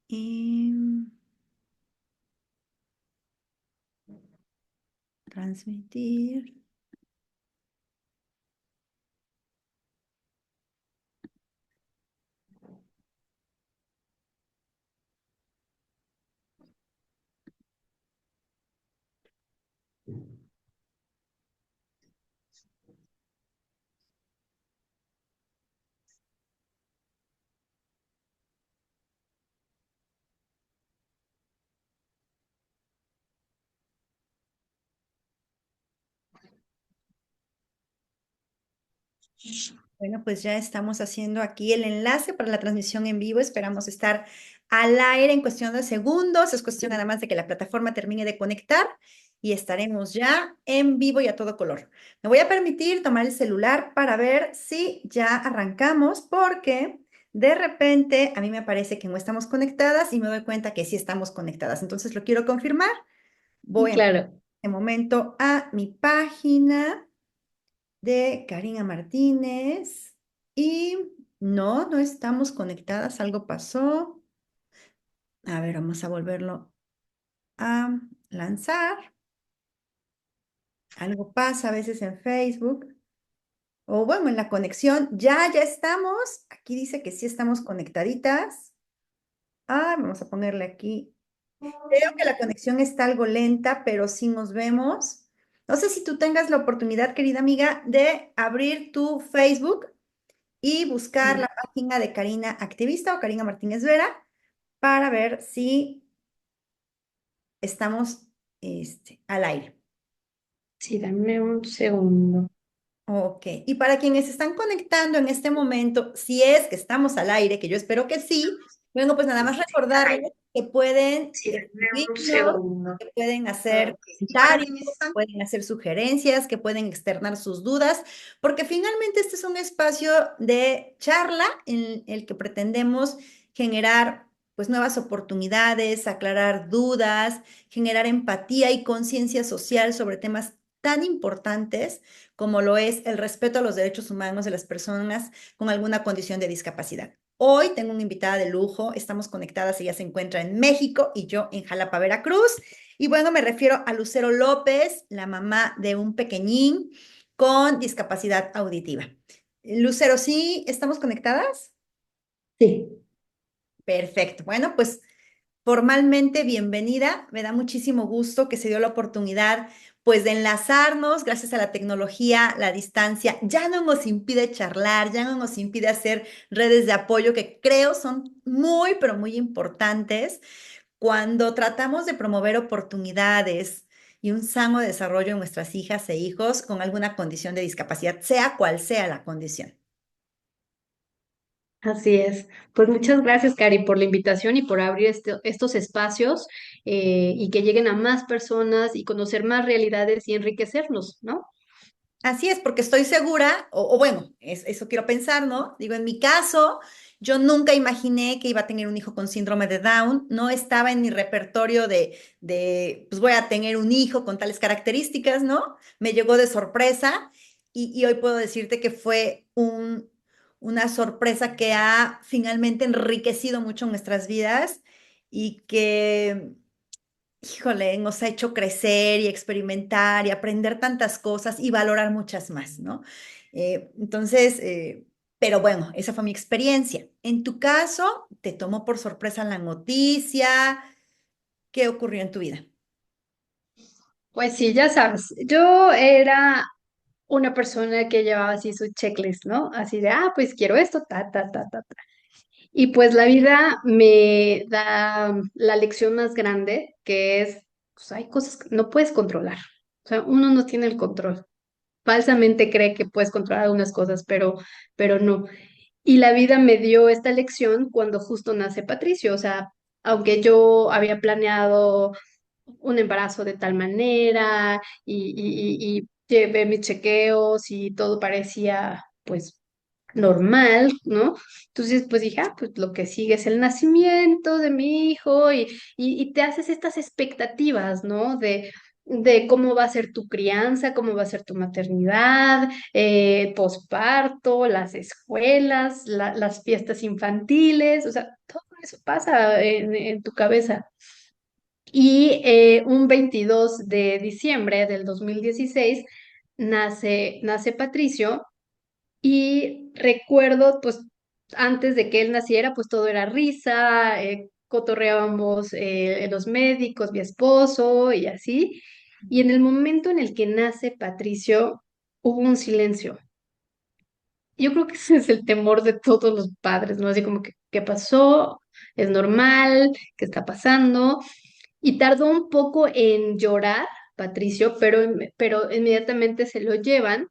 y transmitir. Bueno, pues ya estamos haciendo aquí el enlace para la transmisión en vivo. Esperamos estar al aire en cuestión de segundos. Es cuestión nada más de que la plataforma termine de conectar y estaremos ya en vivo y a todo color. Me voy a permitir tomar el celular para ver si ya arrancamos, porque de repente a mí me parece que no estamos conectadas y me doy cuenta que sí estamos conectadas. Entonces lo quiero confirmar. Voy en Claro. este momento a mi página de Karina Martínez y no estamos conectadas, algo pasó. A ver, vamos a volverlo a lanzar. Algo pasa a veces en Facebook o bueno, en la conexión. Ya estamos. Aquí dice que sí estamos conectaditas. Ah, vamos a ponerle aquí. Creo que la conexión está algo lenta, pero sí nos vemos. No sé si tú tengas la oportunidad, querida amiga, de abrir tu Facebook y buscar la Sí, página de Karina Activista o Karina Martínez Vera para ver si estamos al aire. sí, dame un segundo. Ok, y para quienes están conectando en este momento, si es que estamos al aire, que yo espero que sí, bueno, pues nada más recordarles que pueden Sí, dame un escribirnos, segundo. que pueden hacer Ok. comentarios, que pueden hacer sugerencias, que pueden externar sus dudas, porque finalmente este es un espacio de charla en el que pretendemos generar pues nuevas oportunidades, aclarar dudas, generar empatía y conciencia social sobre temas tan importantes como lo es el respeto a los derechos humanos de las personas con alguna condición de discapacidad. Hoy tengo una invitada de lujo, estamos conectadas, ella se encuentra en México y yo en Jalapa, Veracruz. Y bueno, me refiero a Lucero López, la mamá de un pequeñín con discapacidad auditiva. Lucero, ¿sí estamos conectadas? Sí. Perfecto. Bueno, pues formalmente bienvenida. Me da muchísimo gusto que se dio la oportunidad, pues, de enlazarnos gracias a la tecnología, la distancia. Ya no nos impide charlar, ya no nos impide hacer redes de apoyo que creo son muy, pero muy importantes cuando tratamos de promover oportunidades y un sano desarrollo en nuestras hijas e hijos con alguna condición de discapacidad, sea cual sea la condición. Así es. Pues muchas gracias, Cari, por la invitación y por abrir estos espacios y que lleguen a más personas y conocer más realidades y enriquecernos, ¿no? Así es, porque estoy segura, o bueno, eso quiero pensar, ¿no? Digo, en mi caso, yo nunca imaginé que iba a tener un hijo con síndrome de Down, no estaba en mi repertorio pues voy a tener un hijo con tales características, ¿no? Me llegó de sorpresa y hoy puedo decirte que fue una sorpresa que ha finalmente enriquecido mucho nuestras vidas y que híjole, nos ha hecho crecer y experimentar y aprender tantas cosas y valorar muchas más, ¿no? Pero bueno, esa fue mi experiencia. En tu caso, ¿te tomó por sorpresa la noticia? ¿Qué ocurrió en tu vida? Pues sí, ya sabes, yo era una persona que llevaba así su checklist, ¿no? Así de, pues quiero esto, ta, ta, ta, ta, ta. Y pues la vida me da la lección más grande, que es, pues hay cosas que no puedes controlar. O sea, uno no tiene el control. Falsamente cree que puedes controlar algunas cosas, pero no. Y la vida me dio esta lección cuando justo nace Patricio. O sea, aunque yo había planeado un embarazo de tal manera y llevé mis chequeos y todo parecía pues normal, ¿no? Entonces pues dije, pues lo que sigue es el nacimiento de mi hijo y te haces estas expectativas, ¿no? De cómo va a ser tu crianza, cómo va a ser tu maternidad, posparto, las escuelas, las fiestas infantiles, o sea, todo eso pasa en tu cabeza. Y un 22 de diciembre del 2016 nace Patricio y recuerdo, pues, antes de que él naciera, pues todo era risa, cotorreábamos los médicos, mi esposo y así. Y en el momento en el que nace Patricio, hubo un silencio. Yo creo que ese es el temor de todos los padres, ¿no? Así como que, ¿qué pasó? ¿Es normal? ¿Qué está pasando? Y tardó un poco en llorar, Patricio, pero inmediatamente se lo llevan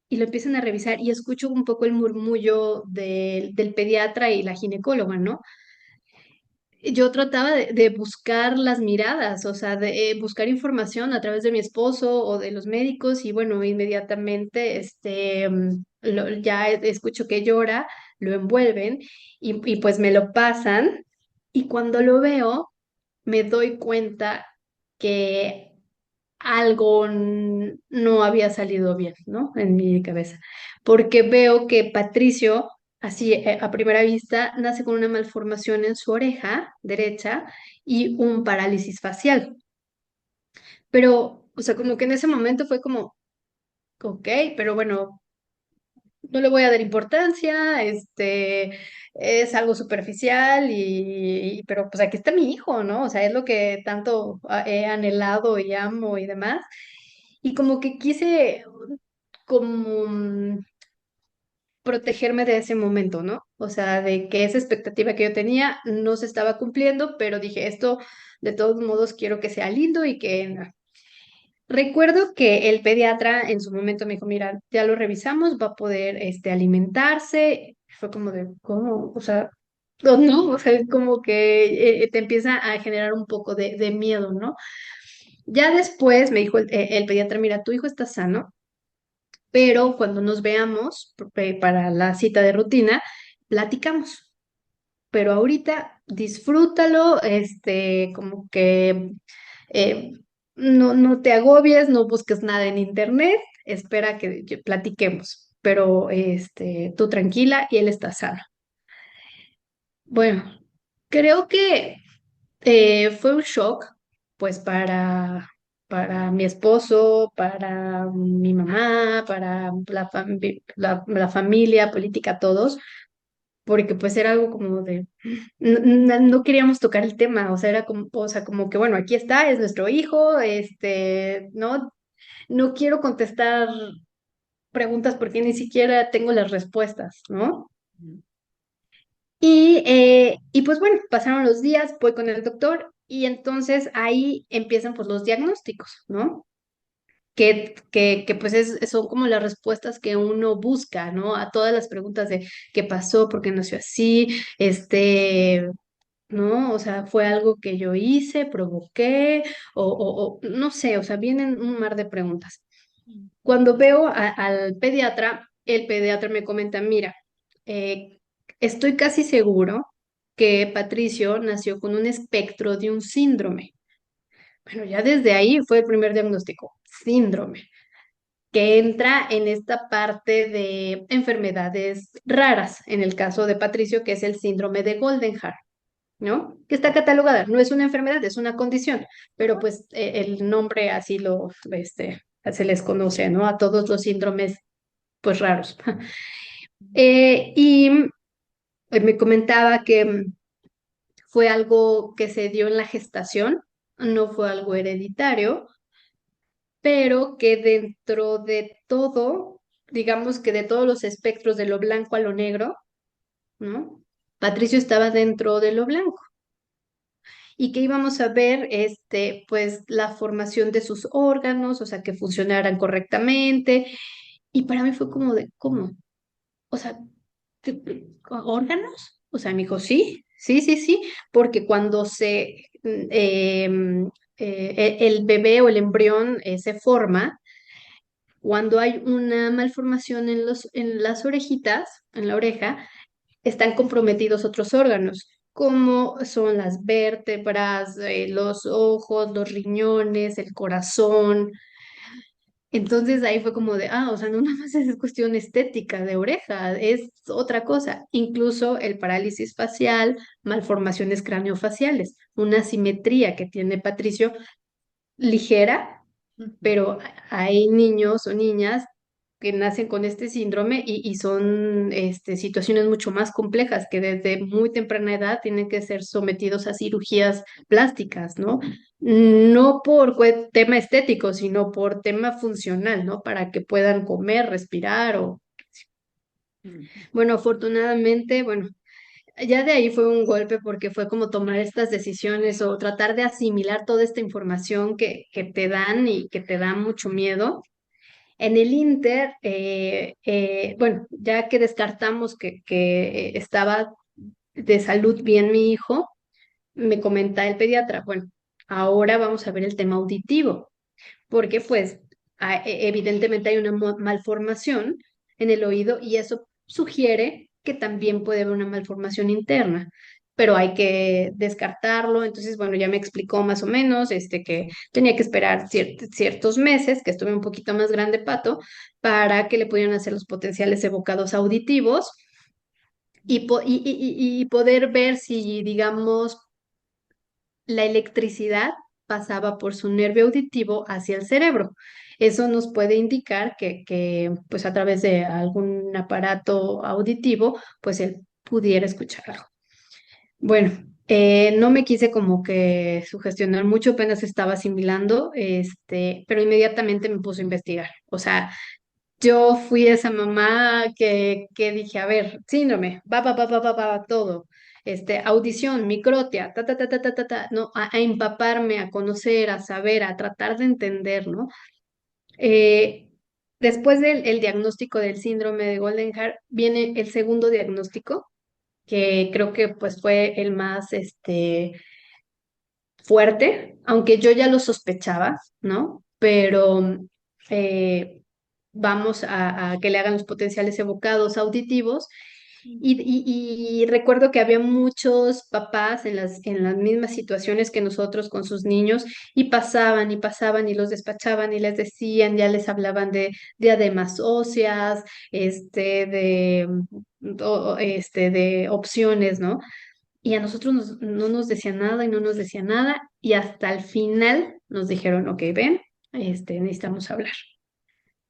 y lo empiezan a revisar y escucho un poco el murmullo del pediatra y la ginecóloga, ¿no? Yo trataba de buscar las miradas, o sea, de buscar información a través de mi esposo o de los médicos y bueno, inmediatamente ya escucho que llora, lo envuelven y pues me lo pasan y cuando lo veo me doy cuenta que algo no había salido bien, ¿no? En mi cabeza, porque veo que Patricio, así a primera vista, nace con una malformación en su oreja derecha y un parálisis facial. Pero, o sea, como que en ese momento fue como, ok, pero bueno, no le voy a dar importancia, es algo superficial pero pues aquí está mi hijo, ¿no? O sea, es lo que tanto he anhelado y amo y demás. Y como que quise como protegerme de ese momento, ¿no? O sea, de que esa expectativa que yo tenía no se estaba cumpliendo, pero dije, esto de todos modos quiero que sea lindo y que... no. Recuerdo que el pediatra en su momento me dijo, mira, ya lo revisamos, va a poder alimentarse. Fue como de, ¿cómo? O sea, no, o sea, es como que te empieza a generar un poco de miedo, ¿no? Ya después me dijo el pediatra, mira, tu hijo está sano, pero cuando nos veamos para la cita de rutina, platicamos. Pero ahorita disfrútalo, como que eh, no te agobies, no busques nada en internet, espera que platiquemos, pero tú tranquila y él está sano. Bueno, creo que fue un shock, pues para mi esposo, para mi mamá, para la familia política, todos, porque pues era algo como de, no queríamos tocar el tema, o sea, era como, o sea, como que bueno, aquí está, es nuestro hijo, no quiero contestar preguntas porque ni siquiera tengo las respuestas, ¿no? Y pues bueno, pasaron los días, voy con el doctor y entonces ahí empiezan pues los diagnósticos, ¿no? Que pues son como las respuestas que uno busca, ¿no? A todas las preguntas de qué pasó, por qué nació así, ¿no? O sea, fue algo que yo hice, provoqué, o no sé, o sea, vienen un mar de preguntas. Cuando veo al pediatra, el pediatra me comenta, mira, eh, estoy casi seguro que Patricio nació con un espectro de un síndrome. Bueno, ya desde ahí fue el primer diagnóstico, síndrome, que entra en esta parte de enfermedades raras, en el caso de Patricio, que es el síndrome de Goldenhar, ¿no? Que está catalogada, no es una enfermedad, es una condición, pero pues el nombre así se les conoce, ¿no? A todos los síndromes, pues raros. Y me comentaba que fue algo que se dio en la gestación, no fue algo hereditario, pero que dentro de todo, digamos que de todos los espectros de lo blanco a lo negro, ¿no? Patricio estaba dentro de lo blanco y que íbamos a ver, pues la formación de sus órganos, o sea, que funcionaran correctamente. Y para mí fue como de, ¿cómo? O sea, ¿órganos? O sea, me dijo, sí, sí, sí, sí, porque cuando el bebé o el embrión se forma, cuando hay una malformación en las orejitas, en la oreja, están comprometidos otros órganos, como son las vértebras, los ojos, los riñones, el corazón. Entonces ahí fue como de, o sea, no nada más es cuestión estética de oreja, es otra cosa. Incluso el parálisis facial, malformaciones craneofaciales, una simetría que tiene Patricio ligera, Ujú. pero hay niños o niñas que nacen con este síndrome y son situaciones mucho más complejas que desde muy temprana edad tienen que ser sometidos a cirugías plásticas, ¿no? No por tema estético, sino por tema funcional, ¿no? Para que puedan comer, respirar o... Ujú. Bueno, afortunadamente, bueno, ya de ahí fue un golpe porque fue como tomar estas decisiones o tratar de asimilar toda esta información que te dan y que te da mucho miedo. En el Inter, bueno, ya que descartamos que estaba de salud bien mi hijo, me comenta el pediatra, bueno, ahora vamos a ver el tema auditivo, porque pues evidentemente hay una malformación en el oído y eso sugiere que también puede haber una malformación interna, pero hay que descartarlo. Entonces, bueno, ya me explicó más o menos que tenía que esperar ciertos meses, que estuve un poquito más grande Pato, para que le pudieran hacer los potenciales evocados auditivos y poder ver si, digamos, la electricidad pasaba por su nervio auditivo hacia el cerebro. Eso nos puede indicar pues a través de algún aparato auditivo, pues él pudiera escuchar algo. Bueno, no me quise como que sugestionar mucho, apenas estaba asimilando, pero inmediatamente me puse a investigar. O sea, yo fui esa mamá que dije, a ver, síndrome, todo. Audición, microtia, no, a empaparme, a conocer, a saber, a tratar de entender, ¿no? Eh, Después del el diagnóstico del síndrome de Goldenhar, viene el segundo diagnóstico, que creo que pues fue el más, fuerte, aunque yo ya lo sospechaba, ¿no? Pero eh, vamos a que le hagan los potenciales evocados auditivos. Y recuerdo que había muchos papás en las mismas situaciones que nosotros con sus niños y pasaban y los despachaban y les decían, ya les hablaban de diademas óseas, de opciones, ¿no? Y a nosotros no nos decían nada y no nos decían nada y hasta el final nos dijeron, ok, ven, necesitamos hablar.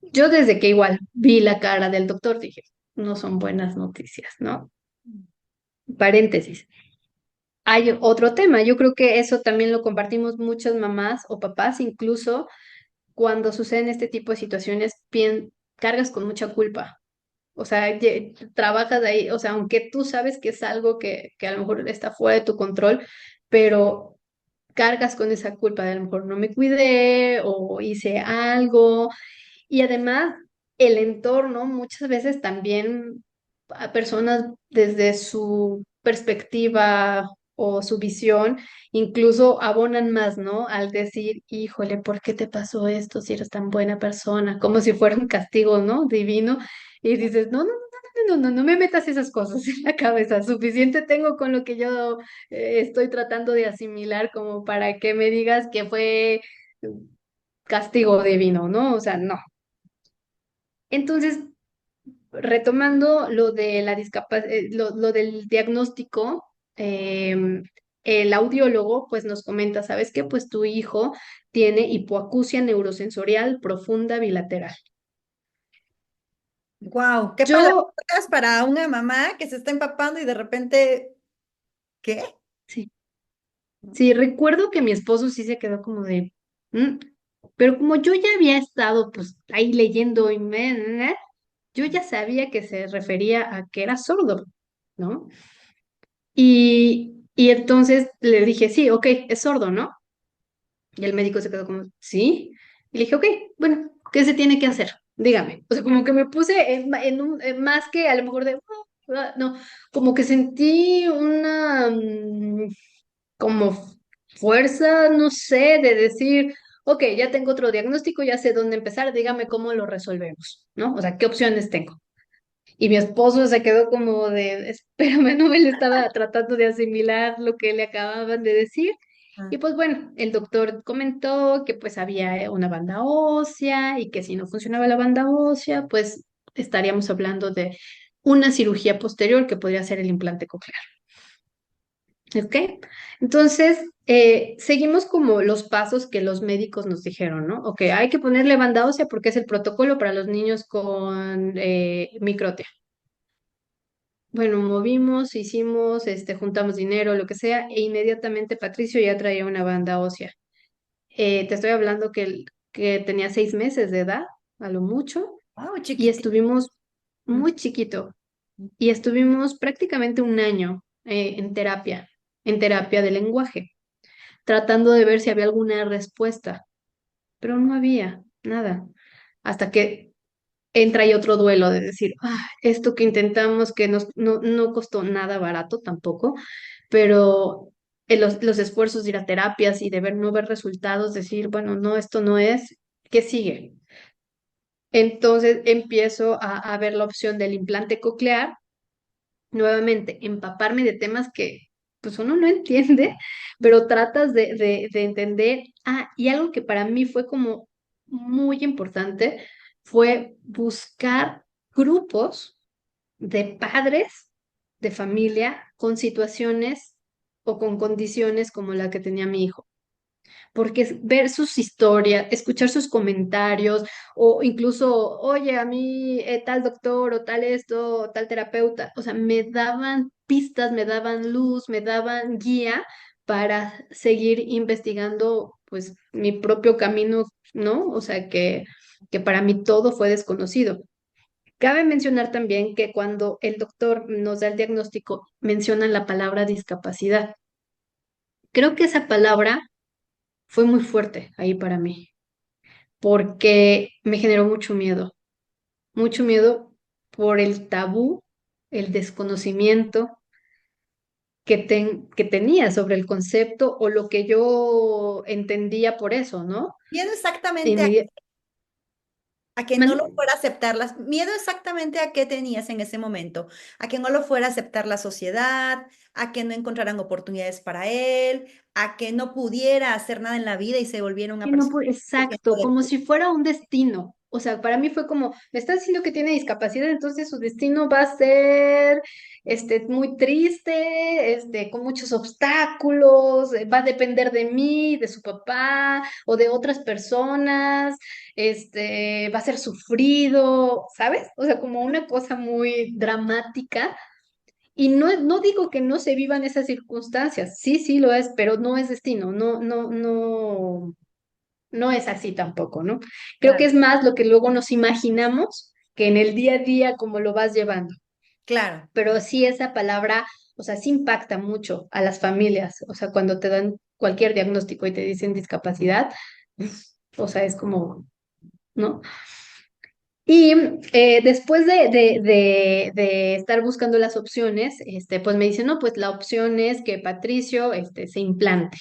Yo desde que igual vi la cara del doctor dije, no son buenas noticias, ¿no? Paréntesis. Hay otro tema, yo creo que eso también lo compartimos muchas mamás o papás, incluso cuando suceden este tipo de situaciones, cargas con mucha culpa. O sea, trabajas ahí, o sea, aunque tú sabes que es algo que a lo mejor está fuera de tu control, pero cargas con esa culpa de a lo mejor no me cuidé o hice algo. Y además, el entorno muchas veces también a personas desde su perspectiva o su visión, incluso abonan más, ¿no? Al decir, híjole, ¿por qué te pasó esto si eres tan buena persona? Como si fuera un castigo, ¿no? Divino. Y dices, no, no, no, no, no, no me metas esas cosas en la cabeza. Suficiente tengo con lo que yo estoy tratando de asimilar como para que me digas que fue castigo divino, ¿no? O sea, no. Entonces, retomando lo de lo del diagnóstico, el audiólogo pues nos comenta, ¿sabes qué? Pues tu hijo tiene hipoacusia neurosensorial profunda bilateral. Wow, qué Yo, palabras para una mamá que se está empapando y de repente, ¿qué? sí, sí, recuerdo que mi esposo sí se quedó como de, "Mm", pero como yo ya había estado pues ahí leyendo yo ya sabía que se refería a que era sordo, ¿no? Y entonces le dije, sí, ok, es sordo, ¿no? Y el médico se quedó como, sí. Y le dije, ok, bueno, ¿qué se tiene que hacer? Dígame. O sea, como que me puse más que a lo mejor de, no, como que sentí una como fuerza, no sé, de decir, ok, ya tengo otro diagnóstico, ya sé dónde empezar, dígame cómo lo resolvemos, ¿no? O sea, ¿qué opciones tengo? Y mi esposo se quedó como de, espérame, no me le estaba tratando de asimilar lo que le acababan de decir. Y pues bueno, el doctor comentó que pues había una banda ósea y que si no funcionaba la banda ósea, pues estaríamos hablando de una cirugía posterior que podría ser el implante coclear. ¿Ok? Entonces, seguimos como los pasos que los médicos nos dijeron, ¿no? Ok, hay que ponerle banda ósea porque es el protocolo para los niños con microtia. Bueno, movimos, hicimos, juntamos dinero, lo que sea, e inmediatamente Patricio ya traía una banda ósea. Te estoy hablando que tenía 6 meses de edad, a lo mucho, Wow, y chiquitito. estuvimos muy chiquito, y estuvimos prácticamente un año en terapia de lenguaje, tratando de ver si había alguna respuesta, pero no había nada. Hasta que entra ahí otro duelo de decir, esto que intentamos, que no costó nada barato tampoco, pero los esfuerzos de ir a terapias y de ver no ver resultados, decir, bueno, no, esto no es, ¿qué sigue? Entonces empiezo a ver la opción del implante coclear, nuevamente, empaparme de temas que pues uno no entiende, pero tratas de entender. Y algo que para mí fue como muy importante fue buscar grupos de padres de familia con situaciones o con condiciones como la que tenía mi hijo, porque ver sus historias, escuchar sus comentarios o incluso, oye, a mí tal doctor o tal esto o tal terapeuta, o sea, me daban pistas, me daban luz, me daban guía para seguir investigando pues mi propio camino, ¿no? O sea, que para mí todo fue desconocido. Cabe mencionar también que cuando el doctor nos da el diagnóstico, mencionan la palabra discapacidad. Creo que esa palabra fue muy fuerte ahí para mí, porque me generó mucho miedo por el tabú, el desconocimiento que tenía sobre el concepto o lo que yo entendía por eso, ¿no? Miedo exactamente Inmedi- a que no ¿Mande? lo fuera a aceptar miedo exactamente a qué tenías en ese momento, a que no lo fuera a aceptar la sociedad, a que no encontraran oportunidades para él, a que no pudiera hacer nada en la vida y se volviera una Sí, no, persona sin exacto, poder. como si fuera un destino. O sea, para mí fue como, me está diciendo que tiene discapacidad, entonces su destino va a ser muy triste, con muchos obstáculos, va a depender de mí, de su papá o de otras personas, va a ser sufrido, ¿sabes? O sea, como una cosa muy dramática. Y no digo que no se vivan esas circunstancias, sí, sí lo es, pero no es destino, no es así tampoco, ¿no? Creo que Claro, es más lo que luego nos imaginamos que en el día a día como lo vas llevando. claro. Pero sí esa palabra, o sea, sí impacta mucho a las familias. O sea, cuando te dan cualquier diagnóstico y te dicen discapacidad, o sea, es como, ¿no? Y después de estar buscando las opciones, pues me dicen, no, pues la opción es que Patricio, se implante.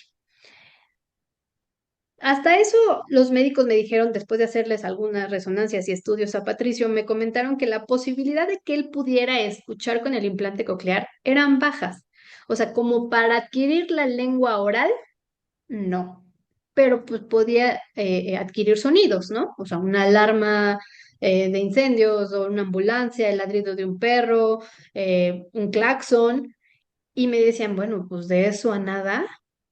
Hasta eso, los médicos me dijeron, después de hacerles algunas resonancias y estudios a Patricio, me comentaron que la posibilidad de que él pudiera escuchar con el implante coclear eran bajas. O sea, como para adquirir la lengua oral, no. Pero pues podía adquirir sonidos, ¿no? O sea, una alarma de incendios o una ambulancia, el ladrido de un perro, un claxon. Y me decían, bueno, pues de eso a nada,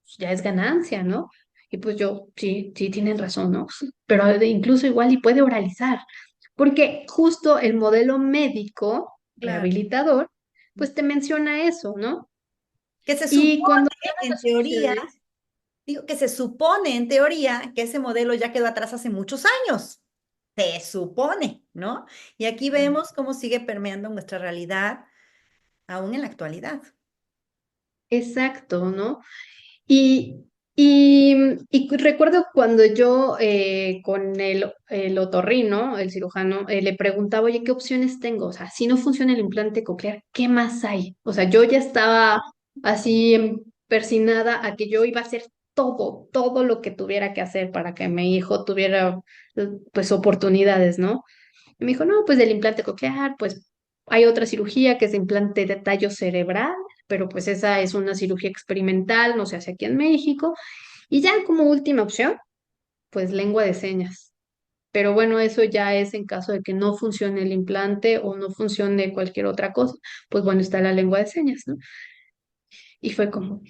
pues, ya es ganancia, ¿no? Y pues yo, sí, sí, tienen razón, ¿no? Pero incluso igual y puede oralizar, porque justo el modelo médico Claro. rehabilitador, pues te menciona eso, ¿no? Que se supone, Y cuando llegan en las teoría, opciones, digo que se supone, en teoría, que ese modelo ya quedó atrás hace muchos años. Se supone, ¿no? Y aquí vemos cómo sigue permeando nuestra realidad aún en la actualidad. exacto, ¿no? Y, y recuerdo cuando yo con el otorrino, el cirujano, le preguntaba, oye, ¿qué opciones tengo? O sea, si no funciona el implante coclear, ¿qué más hay? O sea, yo ya estaba así persinada a que yo iba a hacer todo lo que tuviera que hacer para que mi hijo tuviera pues oportunidades, ¿no? Y me dijo, no, pues del implante coclear, pues hay otra cirugía que es implante de tallo cerebral pero pues esa es una cirugía experimental, no se hace aquí en México. Y ya como última opción, pues lengua de señas. Pero bueno, eso ya es en caso de que no funcione el implante o no funcione cualquier otra cosa. Pues bueno, está la lengua de señas, ¿no? Y fue como,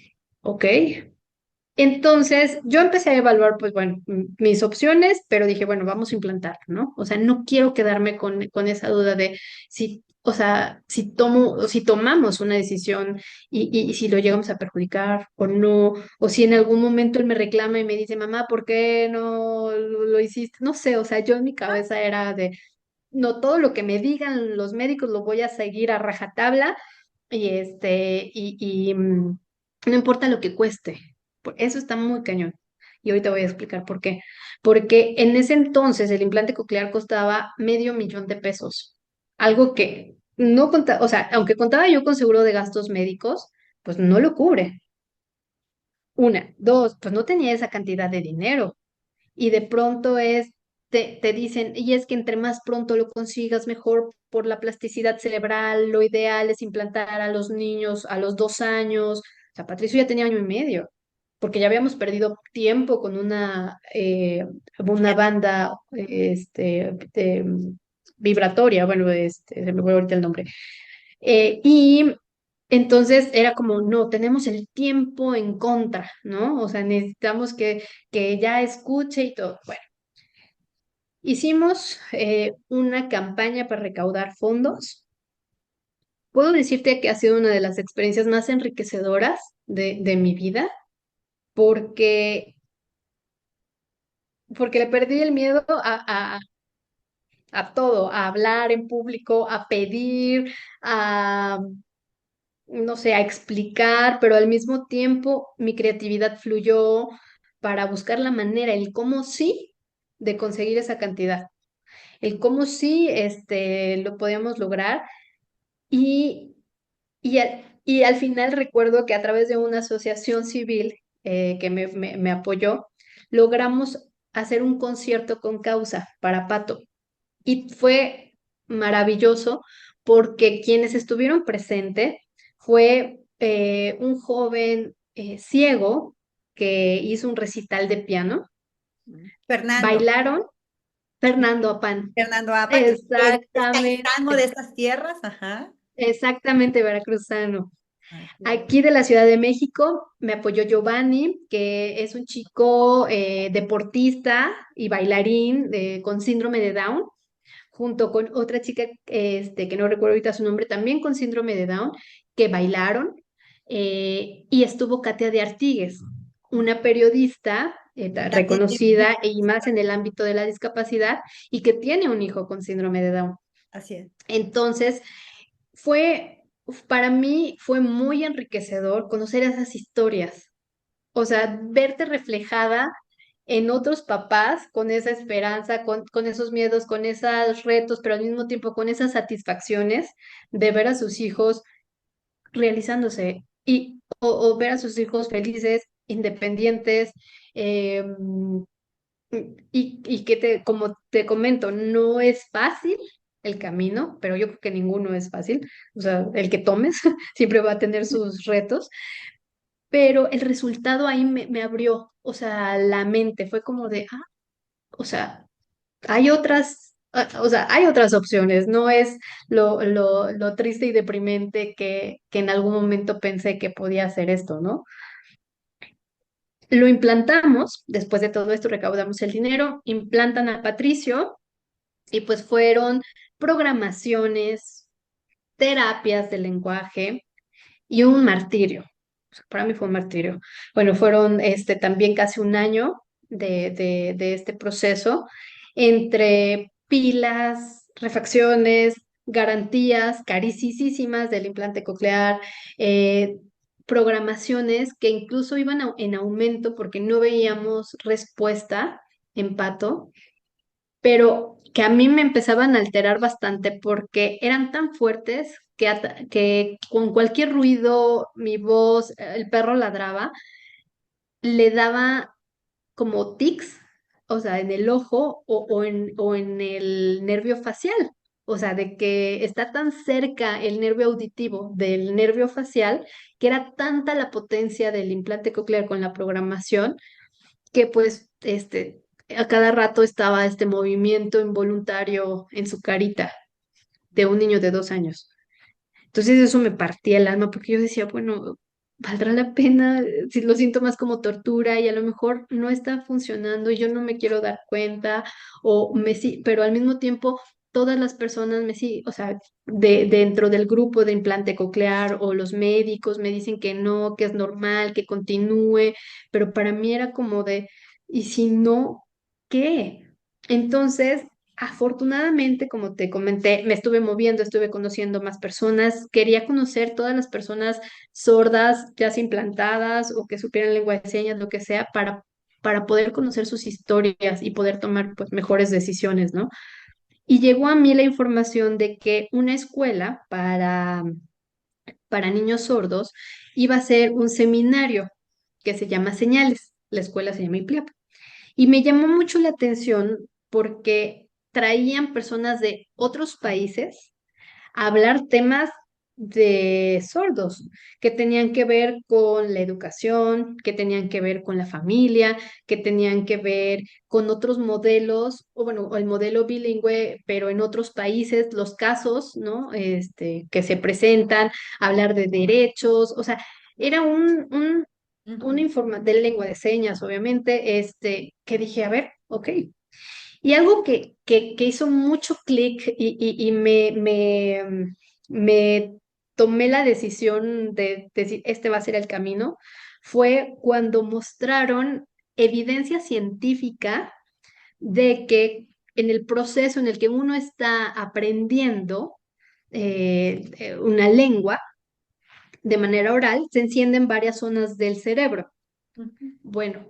ok. Entonces, yo empecé a evaluar, pues bueno, mis opciones, pero dije, bueno, vamos a implantar, ¿no? O sea, no quiero quedarme con esa duda de si, o sea, si tomamos una decisión y si lo llegamos a perjudicar o no, o si en algún momento él me reclama y me dice, mamá, ¿por qué no lo hiciste? No sé, o sea, yo en mi cabeza era de, no, todo lo que me digan los médicos lo voy a seguir a rajatabla y no importa lo que cueste. Eso está muy cañón. Y ahorita voy a explicar por qué. Porque en ese entonces el implante coclear costaba $500,000. Algo que no contaba, o sea, aunque contaba yo con seguro de gastos médicos, pues no lo cubre. Una, dos, pues no tenía esa cantidad de dinero y de pronto te dicen, y es que entre más pronto lo consigas, mejor por la plasticidad cerebral, lo ideal es implantar a los niños a los 2 años. O sea, Patricio ya tenía 1 año y medio, porque ya habíamos perdido tiempo con una banda vibratoria, bueno, se me fue ahorita el nombre. Y entonces era como, no, tenemos el tiempo en contra, ¿no? O sea, necesitamos que ya escuche y todo. Bueno, hicimos una campaña para recaudar fondos. Puedo decirte que ha sido una de las experiencias más enriquecedoras de mi vida porque, porque le perdí el miedo a todo, a hablar en público, a pedir, a, no sé, a explicar, pero al mismo tiempo mi creatividad fluyó para buscar la manera, el cómo sí de conseguir esa cantidad, el cómo sí lo podíamos lograr y, y al final recuerdo que a través de una asociación civil que me apoyó, logramos hacer un concierto con causa para Pato. Y fue maravilloso porque quienes estuvieron presentes fue un joven ciego que hizo un recital de piano. Fernando, Bailaron Fernando Apán. Fernando Apa, que es caizano de Exactamente, estas tierras, ajá. exactamente veracruzano. Ah, qué bueno. Aquí de la Ciudad de México me apoyó Giovanni, que es un chico deportista y bailarín con síndrome de Down, junto con otra chica que no recuerdo ahorita su nombre, también con síndrome de Down, que bailaron. Y estuvo Katia de Artigues, una periodista Katy es reconocida y más en el ámbito de la discapacidad y que tiene un hijo con síndrome de Down. así es. Entonces, para mí fue muy enriquecedor conocer esas historias, o sea, verte reflejada en otros papás con esa esperanza, con esos miedos, con esos retos, pero al mismo tiempo con esas satisfacciones de ver a sus hijos realizándose o ver a sus hijos felices, independientes, eh, y que como te comento, no es fácil el camino, pero yo creo que ninguno es fácil. O sea, el que tomes siempre va a tener sus retos, pero el resultado ahí me abrió, o sea, la mente fue como de, o sea, o sea, hay otras opciones, no es lo triste y deprimente que en algún momento pensé que podía hacer esto, ¿no? Lo implantamos, después de todo esto recaudamos el dinero, implantan a Patricio y pues fueron programaciones, terapias de lenguaje y un martirio. O sea, para mí fue un martirio. Bueno, fueron también casi un año de este proceso entre pilas, refacciones, garantías carísimas del implante coclear, eh, programaciones que incluso iban en aumento porque no veíamos respuesta en Pato, pero que a mí me empezaban a alterar bastante porque eran tan fuertes que con cualquier ruido, mi voz, el perro ladraba, le daba como tics, o sea, en el ojo o en el nervio facial. O sea, de que está tan cerca el nervio auditivo del nervio facial, que era tanta la potencia del implante coclear con la programación, que pues a cada rato estaba este movimiento involuntario en su carita de un niño de 2 años. Entonces eso me partía el alma porque yo decía, bueno, valdrá la pena si lo siento más como tortura y a lo mejor no está funcionando y yo no me quiero dar cuenta o me sí, pero al mismo tiempo todas las personas me sí, o sea, dentro del grupo de implante coclear o los médicos me dicen que no, que es normal, que continúe, pero para mí era como de, ¿y si no, qué? Entonces afortunadamente, como te comenté, me estuve moviendo, estuve conociendo más personas, quería conocer todas las personas sordas, ya sea implantadas o que supieran lengua de señas, lo que sea, para poder conocer sus historias y poder tomar pues mejores decisiones, ¿no? Y llegó a mí la información de que una escuela para niños sordos iba a ser un seminario que se llama Señales. La escuela se llama IPLIAP. Y me llamó mucho la atención porque traían personas de otros países a hablar temas de sordos, que tenían que ver con la educación, que tenían que ver con la familia, que tenían que ver con otros modelos, o bueno, o el modelo bilingüe, pero en otros países, los casos, ¿no? Que se presentan, hablar de derechos, o sea, era una Ujú, informa de lengua de señas, obviamente, que dije, a ver, ok. Y algo que hizo mucho clic y me tomé la decisión de decir, este va a ser el camino, fue cuando mostraron evidencia científica de que en el proceso en el que uno está aprendiendo una lengua de manera oral, se encienden varias zonas del cerebro. ujú, Bueno,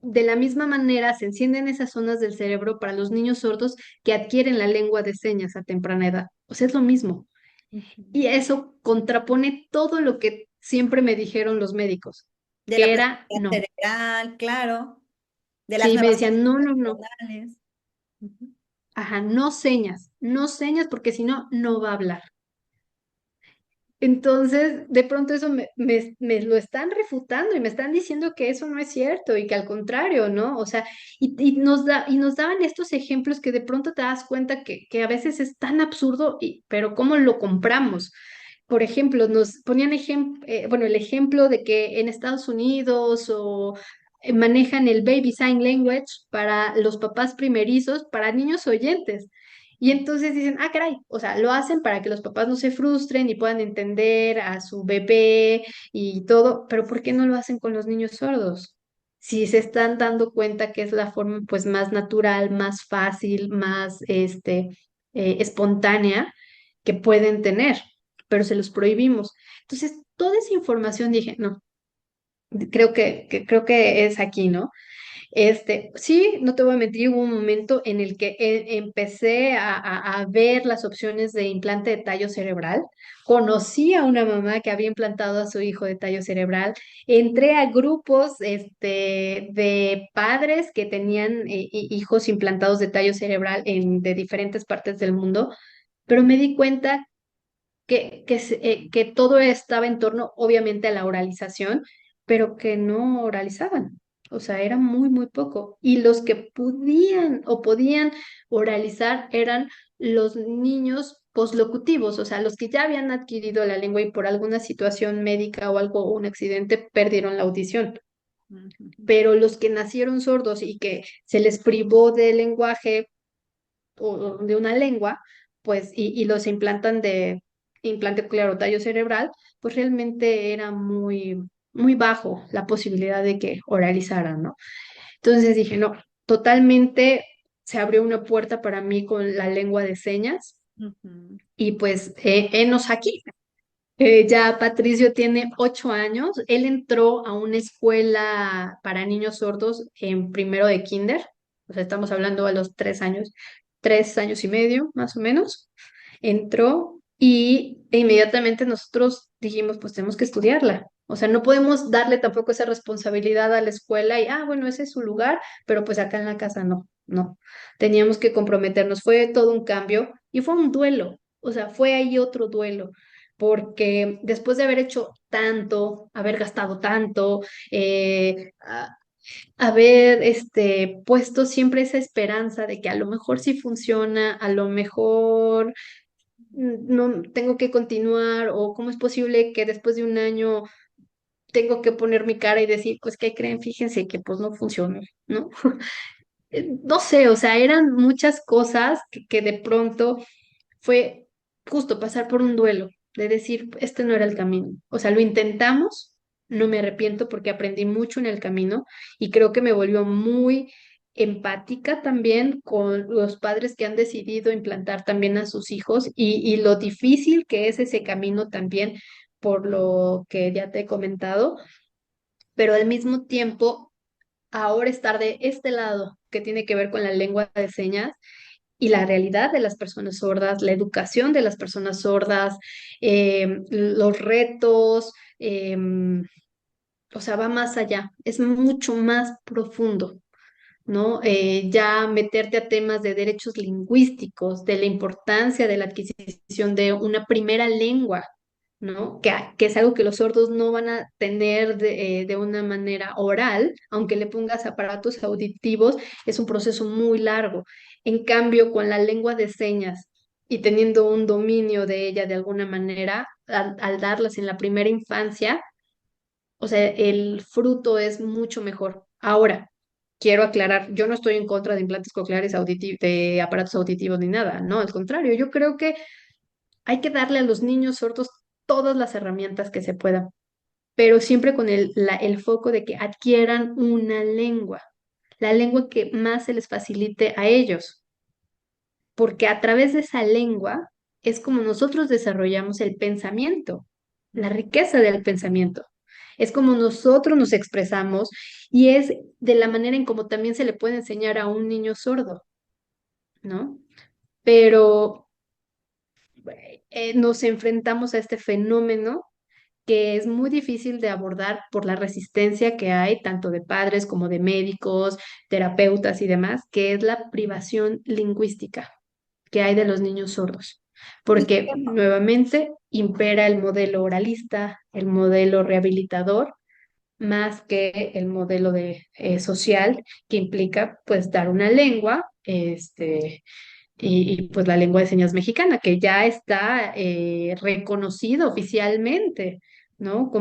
de la misma manera se encienden esas zonas del cerebro para los niños sordos que adquieren la lengua de señas a temprana edad. O sea, es lo mismo. ujú. Y eso contrapone todo lo que siempre me dijeron los médicos, De la que era plasticidad no. cerebral, claro, de las Sí, me nuevas decían, no, no, conexiones no. neuronales. Ujú. Ajá, no señas porque si no, no va a hablar. Entonces, de pronto eso me lo están refutando y me están diciendo que eso no es cierto y que al contrario, ¿no? O sea, y nos daban estos ejemplos que de pronto te das cuenta que a veces es tan absurdo, pero ¿cómo lo compramos? Por ejemplo, nos ponían bueno, el ejemplo de que en Estados Unidos manejan el Baby Sign Language para los papás primerizos, para niños oyentes. Y entonces dicen, ah, caray, o sea, lo hacen para que los papás no se frustren y puedan entender a su bebé y todo, pero ¿por qué no lo hacen con los niños sordos? Si se están dando cuenta que es la forma pues más natural, más fácil, más espontánea que pueden tener, pero se los prohibimos. Entonces, toda esa información dije, no, creo que es aquí, ¿no? Sí, no te voy a mentir, hubo un momento en el que empecé a ver las opciones de implante de tallo cerebral. Conocí a una mamá que había implantado a su hijo de tallo cerebral. Entré a grupos, de padres que tenían hijos implantados de tallo cerebral de diferentes partes del mundo, pero me di cuenta que todo estaba en torno, obviamente, a la oralización, pero que no oralizaban. O sea, era muy, muy poco. Y los que podían o podían oralizar eran los niños poslocutivos, o sea, los que ya habían adquirido la lengua y por alguna situación médica o algo, un accidente, perdieron la audición. Ujú. Pero los que nacieron sordos y que se les privó del lenguaje o de una lengua, pues, y los implantan de implante coclear tallo cerebral, pues realmente era muy, muy bajo la posibilidad de que oralizaran, ¿no? Entonces dije, no, totalmente se abrió una puerta para mí con la lengua de señas Ujú. y pues henos aquí. Ya Patricio tiene 8 años. Él entró a una escuela para niños sordos en primero de kinder. O sea, estamos hablando a los 3 años, 3 años y medio, más o menos. Entró y inmediatamente nosotros dijimos, pues tenemos que estudiarla. O sea, no podemos darle tampoco esa responsabilidad a la escuela y, bueno, ese es su lugar, pero pues acá en la casa no, no. Teníamos que comprometernos. Fue todo un cambio. Y fue un duelo, o sea, fue ahí otro duelo, porque después de haber hecho tanto, haber gastado tanto, haber puesto siempre esa esperanza de que a lo mejor sí funciona, a lo mejor no tengo que continuar, o cómo es posible que después de un año tengo que poner mi cara y decir, pues, ¿qué creen? Fíjense que pues no funcionó, ¿no? No sé, o sea, eran muchas cosas que de pronto fue justo pasar por un duelo, de decir, este no era el camino. O sea, lo intentamos, no me arrepiento porque aprendí mucho en el camino y creo que me volvió muy empática también con los padres que han decidido implantar también a sus hijos y lo difícil que es ese camino también, por lo que ya te he comentado, pero al mismo tiempo, ahora estar de este lado que tiene que ver con la lengua de señas y la realidad de las personas sordas, la educación de las personas sordas, los retos, o sea, va más allá, es mucho más profundo, ¿no? Ya meterte a temas de derechos lingüísticos, de la importancia de la adquisición de una primera lengua, ¿no? Que es algo que los sordos no van a tener de una manera oral, aunque le pongas aparatos auditivos, es un proceso muy largo. En cambio, con la lengua de señas y teniendo un dominio de ella de alguna manera, al darlas en la primera infancia, o sea, el fruto es mucho mejor. Ahora, quiero aclarar, yo no estoy en contra de implantes cocleares auditivos, de aparatos auditivos ni nada, no, al contrario, yo creo que hay que darle a los niños sordos todas las herramientas que se puedan, pero siempre con el foco de que adquieran una lengua, la lengua que más se les facilite a ellos, porque a través de esa lengua es como nosotros desarrollamos el pensamiento, la Ujú. riqueza del pensamiento. Es como nosotros nos expresamos y es de la manera en como también se le puede enseñar a un niño sordo, ¿no? Pero nos enfrentamos a este fenómeno que es muy difícil de abordar por la resistencia que hay, tanto de padres como de médicos, terapeutas y demás, que es la privación lingüística que hay de los niños sordos. Porque nuevamente impera el modelo oralista, el modelo rehabilitador, más que el modelo social que implica pues dar una lengua, pues la lengua de señas mexicana, que ya está reconocida oficialmente, ¿no? Eh,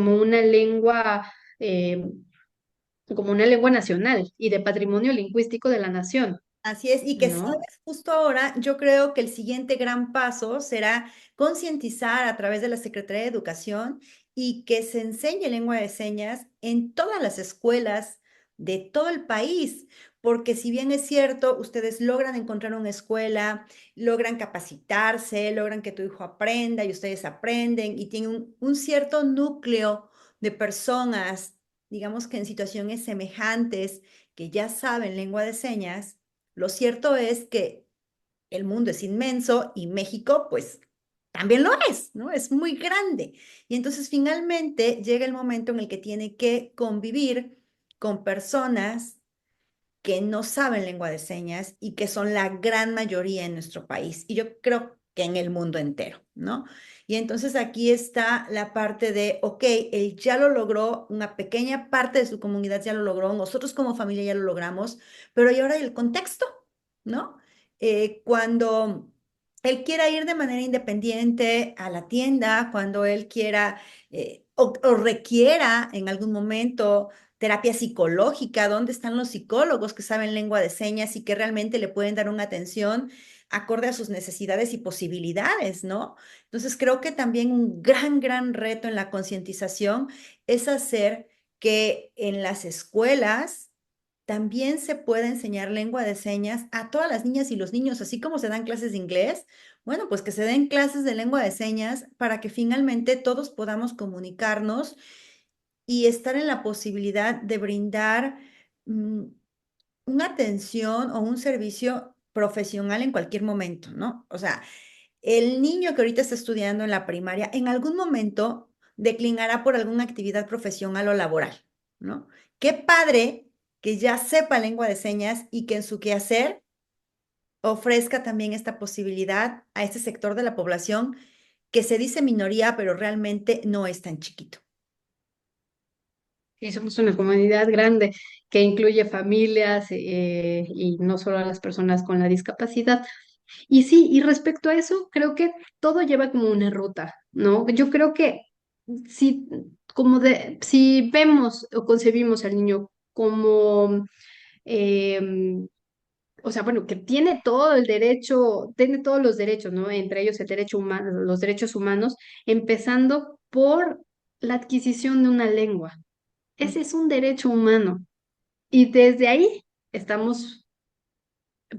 Como una lengua nacional y de patrimonio lingüístico de la nación, Así es, y que ¿no? sabes, justo ahora yo creo que el siguiente gran paso será concientizar a través de la Secretaría de Educación y que se enseñe lengua de señas en todas las escuelas de todo el país, porque si bien es cierto, ustedes logran encontrar una escuela, logran capacitarse, logran que tu hijo aprenda y ustedes aprenden y tienen un cierto núcleo de personas, digamos que en situaciones semejantes, que ya saben lengua de señas. Lo cierto es que el mundo es inmenso y México, pues, también lo es, ¿no? Es muy grande. Y entonces finalmente llega el momento en el que tiene que convivir con personas que no saben lengua de señas y que son la gran mayoría en nuestro país. Y yo creo que en el mundo entero, ¿no? Y entonces aquí está la parte de, ok, él ya lo logró, una pequeña parte de su comunidad ya lo logró, nosotros como familia ya lo logramos, pero ¿y ahora el contexto? ¿No? Cuando él quiera ir de manera independiente a la tienda, cuando él quiera o requiera en algún momento terapia psicológica, ¿dónde están los psicólogos que saben lengua de señas y que realmente le pueden dar una atención acorde a sus necesidades y posibilidades, ¿no? Entonces creo que también un gran reto en la concientización es hacer que en las escuelas también se pueda enseñar lengua de señas a todas las niñas y los niños, así como se dan clases de inglés, bueno, pues que se den clases de lengua de señas para que finalmente todos podamos comunicarnos y estar en la posibilidad de brindar mm, una atención o un servicio profesional en cualquier momento, ¿no? O sea, el niño que ahorita está estudiando en la primaria, en algún momento declinará por alguna actividad profesional o laboral, ¿no? Qué padre que ya sepa lengua de señas y que en su quehacer ofrezca también esta posibilidad a este sector de la población que se dice minoría, pero realmente no es tan chiquito. Y somos una comunidad grande que incluye familias y no solo a las personas con la discapacidad. Y sí, y respecto a eso, creo que todo lleva como una ruta, ¿no? Yo creo que si, si vemos o concebimos al niño como, em, o sea, bueno, que tiene todo el derecho, tiene todos los derechos, ¿no? Entre ellos el derecho humano, los derechos humanos, empezando por la adquisición de una lengua. Mm. Ese es un derecho humano. Y desde ahí estamos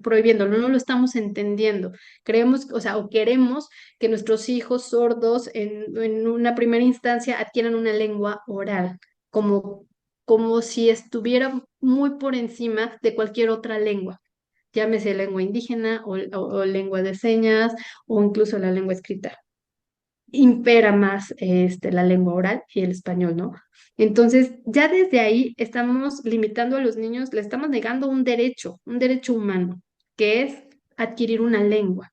prohibiéndolo, no lo estamos entendiendo. Creemos, o sea, o queremos que nuestros hijos sordos en una primera instancia adquieran una lengua oral, como, como si estuviera muy por encima de cualquier otra lengua, llámese lengua indígena o lengua de señas o incluso la lengua escrita. Impera más la lengua oral y el español, ¿no? Entonces, ya desde ahí estamos limitando a los niños, le estamos negando un derecho humano, que es adquirir una lengua.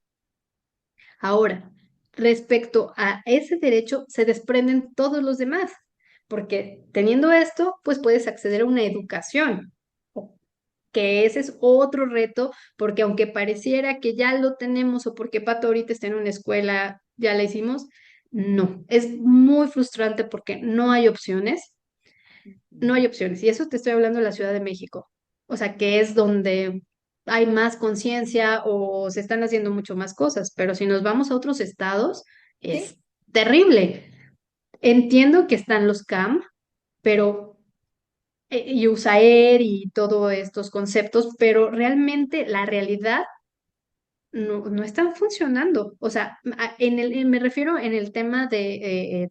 Ahora, respecto a ese derecho, se desprenden todos los demás, porque teniendo esto, pues puedes acceder a una educación, que ese es otro reto, porque aunque pareciera que ya lo tenemos o porque Pato ahorita está en una escuela, ya la hicimos, no, es muy frustrante porque no hay opciones, no hay opciones. Y eso te estoy hablando de la Ciudad de México, o sea, que es donde hay más conciencia o se están haciendo mucho más cosas, pero si nos vamos a otros estados, ¿Sí? es terrible. Entiendo que están los CAM, pero y USAER y todos estos conceptos, pero realmente la realidad no están funcionando. O sea, me refiero en el tema de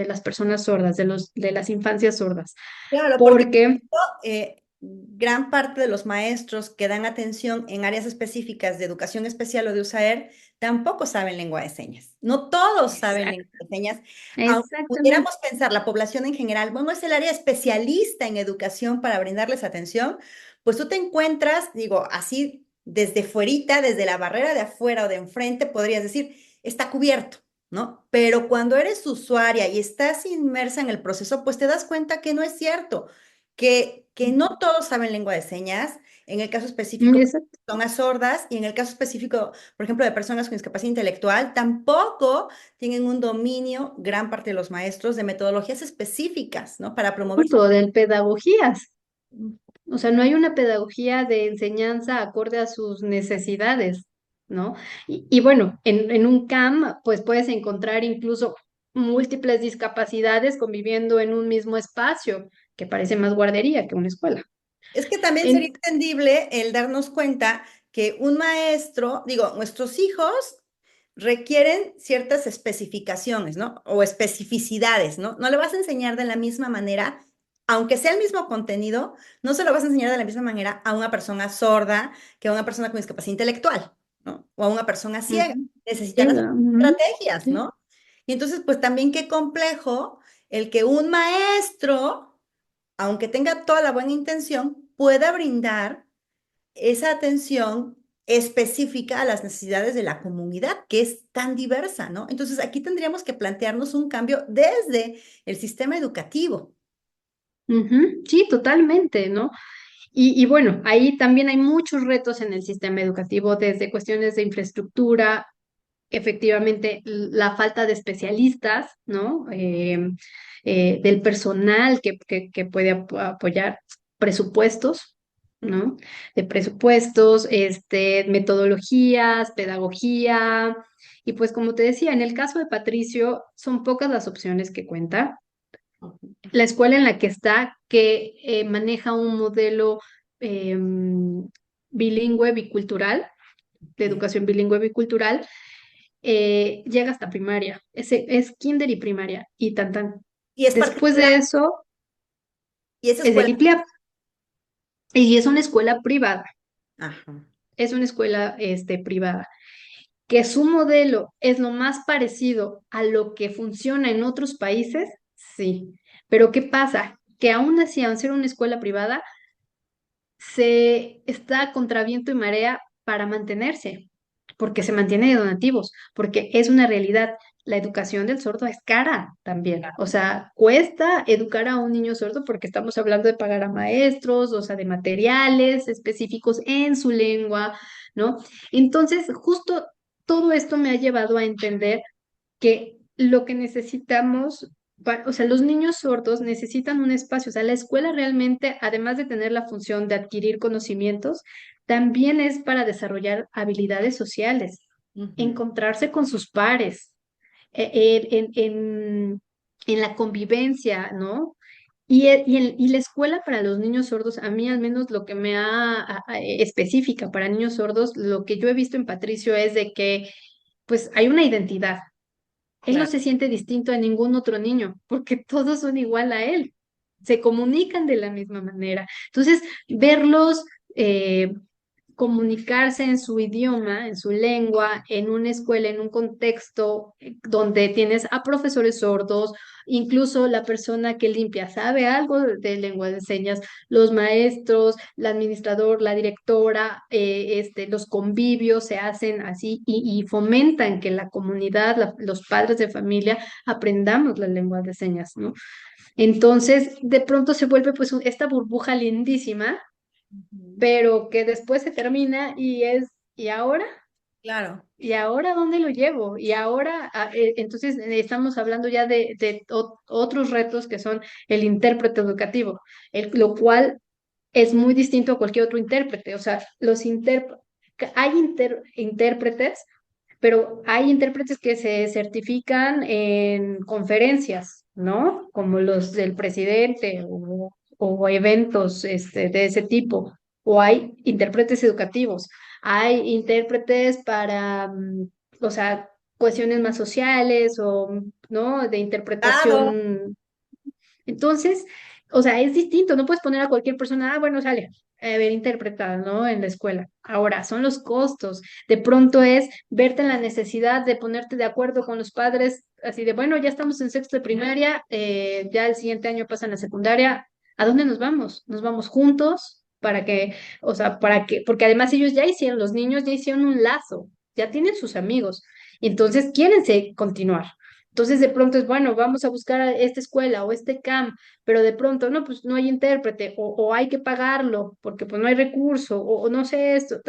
las personas sordas, de las infancias sordas, Claro, porque porque gran parte de los maestros que dan atención en áreas específicas de educación especial o de USAER tampoco saben lengua de señas. No todos saben lengua exact- de señas. Aunque exactamente. pudiéramos pensar la población en general, bueno, es el área especialista en educación para brindarles atención, pues tú te encuentras, digo, así desde fuerita, desde la barrera de afuera o de enfrente, podrías decir, está cubierto. ¿No? Pero cuando eres usuaria y estás inmersa en el proceso, pues te das cuenta que no es cierto, que no todos saben lengua de señas, en el caso específico, Exact- personas sordas, y en el caso específico, por ejemplo, de personas con discapacidad intelectual, tampoco tienen un dominio, gran parte de los maestros, de metodologías específicas, ¿no? Para promover su... Punto de pedagogías. O sea, no hay una pedagogía de enseñanza acorde a sus necesidades, ¿no? Y bueno, en un CAM, pues puedes encontrar incluso múltiples discapacidades conviviendo en un mismo espacio, que parece más guardería que una escuela. Es que también sería En- entendible el darnos cuenta que un maestro, digo, nuestros hijos requieren ciertas especificaciones, ¿no? O especificidades, ¿no? No le vas a enseñar de la misma manera, aunque sea el mismo contenido, no se lo vas a enseñar de la misma manera a una persona sorda que a una persona con discapacidad intelectual, ¿no? O a una persona ciega. Ujú. Necesitan las Llega, ujú, estrategias, sí. ¿no? Y entonces, pues también qué complejo el que un maestro, aunque tenga toda la buena intención, pueda brindar esa atención específica a las necesidades de la comunidad, que es tan diversa, ¿no? Entonces, aquí tendríamos que plantearnos un cambio desde el sistema educativo. Ujú, sí, totalmente, ¿no? Y bueno, ahí también hay muchos retos en el sistema educativo, desde cuestiones de infraestructura, efectivamente la falta de especialistas, ¿no? Del personal que puede apoyar presupuestos, Ujú. ¿no? De presupuestos, metodologías, pedagogía. Y pues como te decía, en el caso de Patricio, son pocas las opciones que cuenta. La escuela en la que está, que maneja un modelo bilingüe, bicultural, de Ok. educación bilingüe, bicultural, llega hasta primaria. Es kinder y primaria y tan tan. Y es Después particular, de eso y esa es el escuela. IPLEAP y es una escuela privada. Ajá. Es una escuela privada. Que su modelo es lo más parecido a lo que funciona en otros países, sí. Pero ¿qué pasa? Que aún así, al ser una escuela privada, se está contra viento y marea para mantenerse, porque se mantiene de donativos, porque es una realidad. La educación del sordo es cara también. O sea, cuesta educar a un niño sordo porque estamos hablando de pagar a maestros, o sea, de materiales específicos en su lengua, ¿no? Entonces, justo todo esto me ha llevado a entender que lo que necesitamos, o sea, los niños sordos necesitan un espacio, o sea, la escuela realmente, además de tener la función de adquirir conocimientos, también es para desarrollar habilidades sociales, Ujú. encontrarse con sus pares, en la convivencia, ¿no? Y la escuela para los niños sordos, a mí al menos lo que me específica para niños sordos, lo que yo he visto en Patricio es de que pues hay una identidad. Él no Claro. se siente distinto a ningún otro niño, porque todos son igual a él. Se comunican de la misma manera. Entonces, verlos eh, comunicarse en su idioma, en su lengua, en una escuela, en un contexto donde tienes a profesores sordos, incluso la persona que limpia sabe algo de lengua de señas, los maestros, el administrador, la directora, los convivios se hacen así y fomentan que la comunidad, los padres de familia aprendamos la lengua de señas, ¿no? Entonces, de pronto se vuelve pues esta burbuja lindísima, Ujú. pero que después se termina y ¿y ahora? Claro. ¿Y ahora dónde lo llevo? Y ahora, entonces estamos hablando ya de otros retos que son el intérprete educativo, lo cual es muy distinto a cualquier otro intérprete. O sea, hay intérpretes, pero hay intérpretes que se certifican en conferencias, ¿no? Como los del presidente o eventos de ese tipo. O hay intérpretes educativos, hay intérpretes para, o sea, cuestiones más sociales o, ¿no? De Claro. interpretación. Entonces, o sea, es distinto, no puedes poner a cualquier persona, ah, bueno, sale, a ver, interpretada, ¿no? En la escuela. Ahora, son los costos. De pronto es verte en la necesidad de ponerte de acuerdo con los padres, así de, bueno, ya estamos en sexto de primaria, ya el siguiente año pasan a secundaria, ¿a dónde nos vamos? ¿Nos vamos juntos? Para que, o sea, para que, porque además ellos ya hicieron, los niños ya hicieron un lazo, ya tienen sus amigos, y entonces quieren continuar. Entonces de pronto es, bueno, vamos a buscar a esta escuela o este camp, pero de pronto, no, pues no hay intérprete o hay que pagarlo porque pues no hay recurso o no sé esto.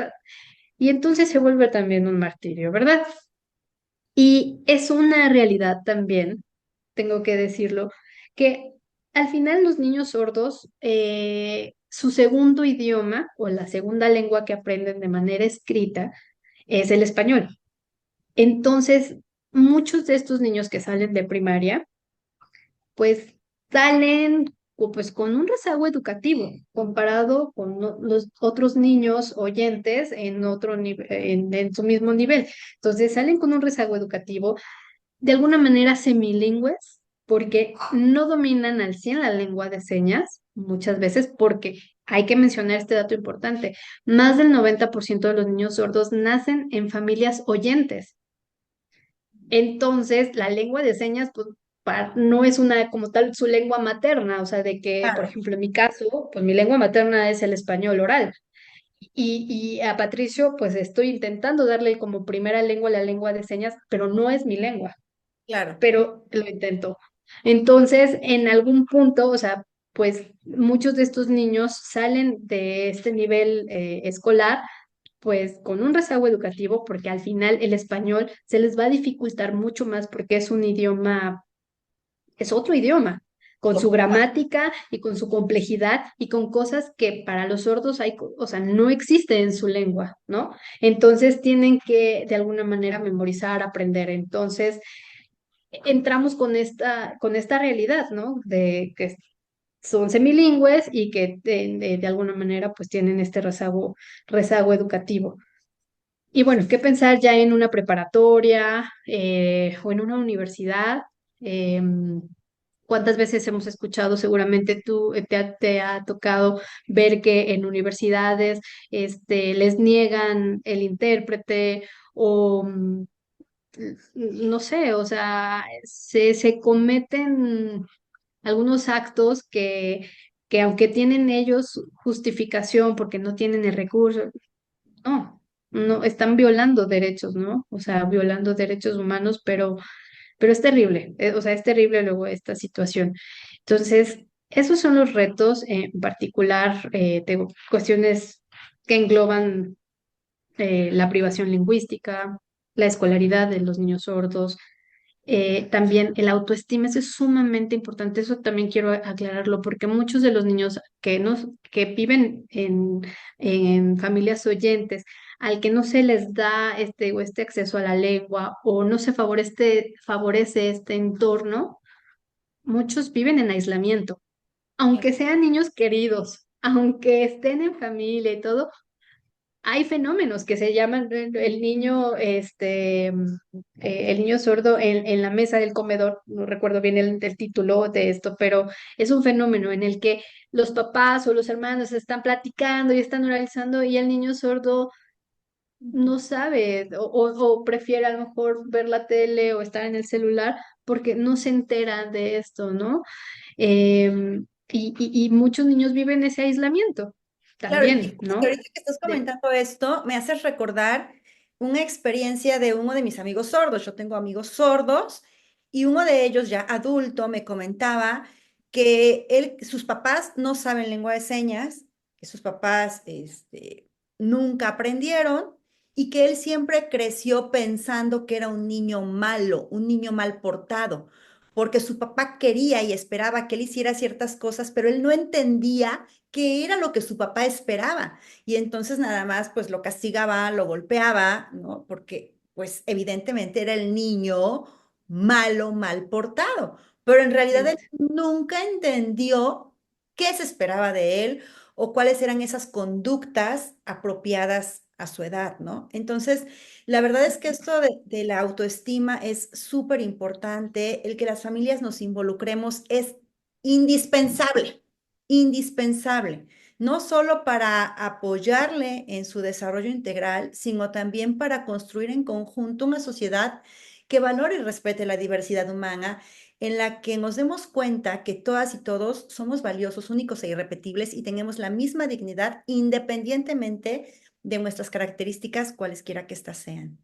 Y entonces se vuelve también un martirio, ¿verdad? Y es una realidad también, tengo que decirlo, que al final los niños sordos, su segundo idioma o la segunda lengua que aprenden de manera escrita es el español. Entonces, muchos de estos niños que salen de primaria, pues salen pues con un rezago educativo comparado con los otros niños oyentes en otro en su mismo nivel. Entonces salen con un rezago educativo de alguna manera semilingües porque no dominan al 100 la lengua de señas muchas veces porque hay que mencionar este dato importante. Más del 90% de los niños sordos nacen en familias oyentes. Entonces, la lengua de señas, pues, no es una como tal su lengua materna, o sea, de que, por Claro. ejemplo, en mi caso, pues mi lengua materna es el español oral. Y a Patricio, pues estoy intentando darle como primera lengua la lengua de señas, pero no es mi lengua, Claro. pero lo intento. Entonces, en algún punto, o sea, pues muchos de estos niños salen de este nivel escolar pues con un rezago educativo, porque al final el español se les va a dificultar mucho más porque es un idioma, es otro idioma, con su gramática y con su complejidad y con cosas que para los sordos hay, o sea, no existe en su lengua, ¿no? Entonces tienen que de alguna manera memorizar, aprender. Entonces entramos con esta realidad, ¿no? De que son semilingües y que de alguna manera pues tienen este rezago educativo. Y bueno, ¿qué pensar ya en una preparatoria o en una universidad? Em, ¿Cuántas veces hemos escuchado? Seguramente tú te ha tocado ver que en universidades les niegan el intérprete o no sé, o sea, se cometen algunos actos que aunque tienen ellos justificación porque no tienen el recurso, no. no, están violando derechos, ¿no? O sea, violando derechos humanos, pero es terrible, o sea, es terrible luego esta situación. Entonces, esos son los retos, en particular, tengo cuestiones que engloban la privación lingüística, la escolaridad de los niños sordos, también el autoestima, eso es sumamente importante, eso también quiero aclararlo, porque muchos de los niños que viven en familias oyentes, al que no se les da o este acceso a la lengua o no se favorece este entorno, muchos viven en aislamiento, aunque sean niños queridos, aunque estén en familia y todo, hay fenómenos que se llaman el niño, el niño sordo en la mesa del comedor, no recuerdo bien el título de esto, pero es un fenómeno en el que los papás o los hermanos están platicando y están oralizando y el niño sordo no sabe o prefiere a lo mejor ver la tele o estar en el celular porque no se entera de esto, ¿no? Y muchos niños viven ese aislamiento Claro, y también, justo ¿no? ahorita que estás comentando esto, me haces recordar una experiencia de uno de mis amigos sordos. Yo tengo amigos sordos y uno de ellos ya adulto me comentaba que sus papás no saben lengua de señas, que sus papás nunca aprendieron y que él siempre creció pensando que era un niño malo, un niño mal portado, porque su papá quería y esperaba que él hiciera ciertas cosas, pero él no entendía qué era lo que su papá esperaba. Y entonces nada más pues lo castigaba, lo golpeaba, ¿no? Porque pues evidentemente era el niño malo, mal portado. Pero en realidad él nunca entendió qué se esperaba de él o cuáles eran esas conductas apropiadas a su edad, ¿no? Entonces, la verdad es que esto de la autoestima es súper importante. El que las familias nos involucremos es indispensable, indispensable, no solo para apoyarle en su desarrollo integral, sino también para construir en conjunto una sociedad que valore y respete la diversidad humana, en la que nos demos cuenta que todas y todos somos valiosos, únicos e irrepetibles y tenemos la misma dignidad independientemente de nuestras características, cualesquiera que éstas sean.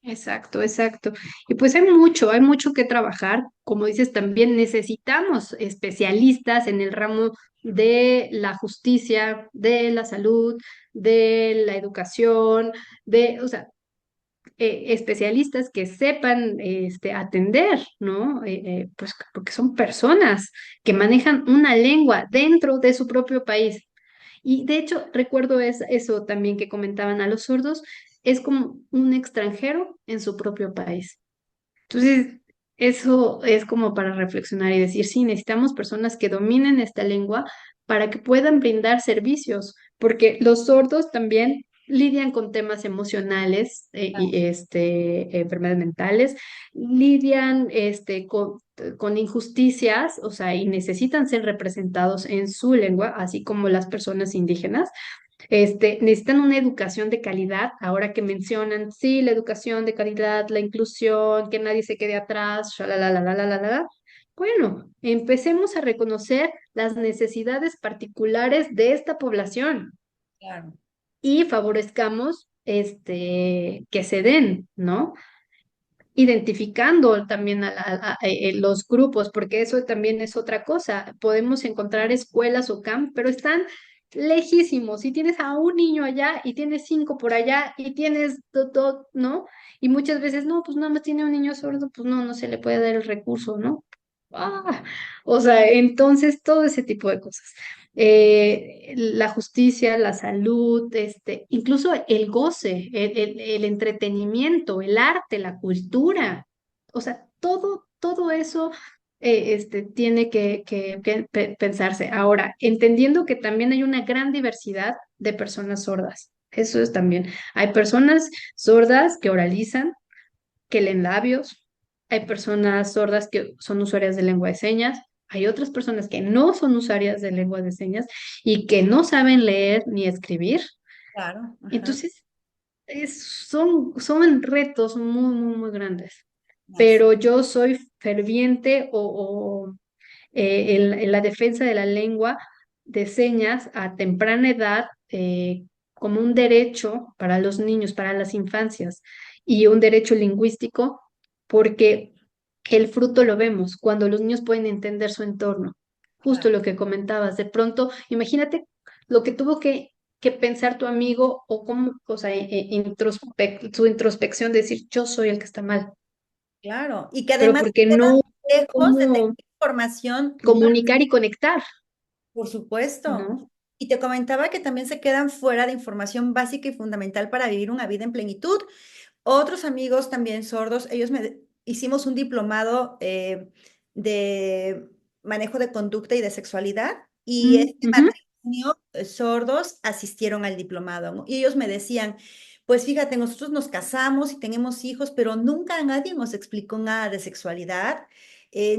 Exacto, exacto. Y pues hay mucho que trabajar. Como dices, también necesitamos especialistas en el ramo de la justicia, de la salud, de la educación, o sea, especialistas que sepan atender, ¿no? Pues porque son personas que manejan una lengua dentro de su propio país. Y de hecho, recuerdo eso también que comentaban a los sordos, es como un extranjero en su propio país. Entonces, eso es como para reflexionar y decir, sí, necesitamos personas que dominen esta lengua para que puedan brindar servicios, porque los sordos también lidian con temas emocionales y enfermedades mentales, lidian con injusticias, o sea, y necesitan ser representados en su lengua, así como las personas indígenas. Necesitan una educación de calidad, ahora que mencionan, sí, la educación de calidad, la inclusión, que nadie se quede atrás, shalalalalalalalala. Bueno, empecemos a reconocer las necesidades particulares de esta población Claro. y favorezcamos que se den, ¿no? Identificando también los grupos, porque eso también es otra cosa. Podemos encontrar escuelas o camp, pero están lejísimos. Si tienes a un niño allá y tienes cinco por allá y tienes ¿no? Y muchas veces, no, pues nada más tiene un niño sordo, pues no, no se le puede dar el recurso, ¿no? Ah, o sea, entonces todo ese tipo de cosas. La justicia, la salud, incluso el goce, el entretenimiento, el arte, la cultura, o sea, todo eso tiene que pensarse. Ahora, entendiendo que también hay una gran diversidad de personas sordas. Eso es también. Hay personas sordas que oralizan, que leen labios, hay personas sordas que son usuarias de lengua de señas, hay otras personas que no son usuarias de lengua de señas y que no saben leer ni escribir. Claro, ajá. Entonces, son retos muy, muy, muy grandes. Así. Pero yo soy ferviente en la defensa de la lengua de señas a temprana edad. como un derecho para los niños, para las infancias y un derecho lingüístico, porque el fruto lo vemos cuando los niños pueden entender su entorno. Justo Claro. lo que comentabas, de pronto, imagínate lo que tuvo que pensar tu amigo o cómo, o sea, su introspección de decir, yo soy el que está mal, Claro, y que pero además porque quedan no lejos de tener cómo información comunicar y conectar, por supuesto. ¿no? Y te comentaba que también se quedan fuera de información básica y fundamental para vivir una vida en plenitud. Otros amigos también sordos, hicimos un diplomado de manejo de conducta y de sexualidad y Mm, este ujú. matrimonio sordos asistieron al diplomado, ¿no? Y ellos me decían, pues fíjate, nosotros nos casamos y tenemos hijos, pero nunca nadie nos explicó nada de sexualidad.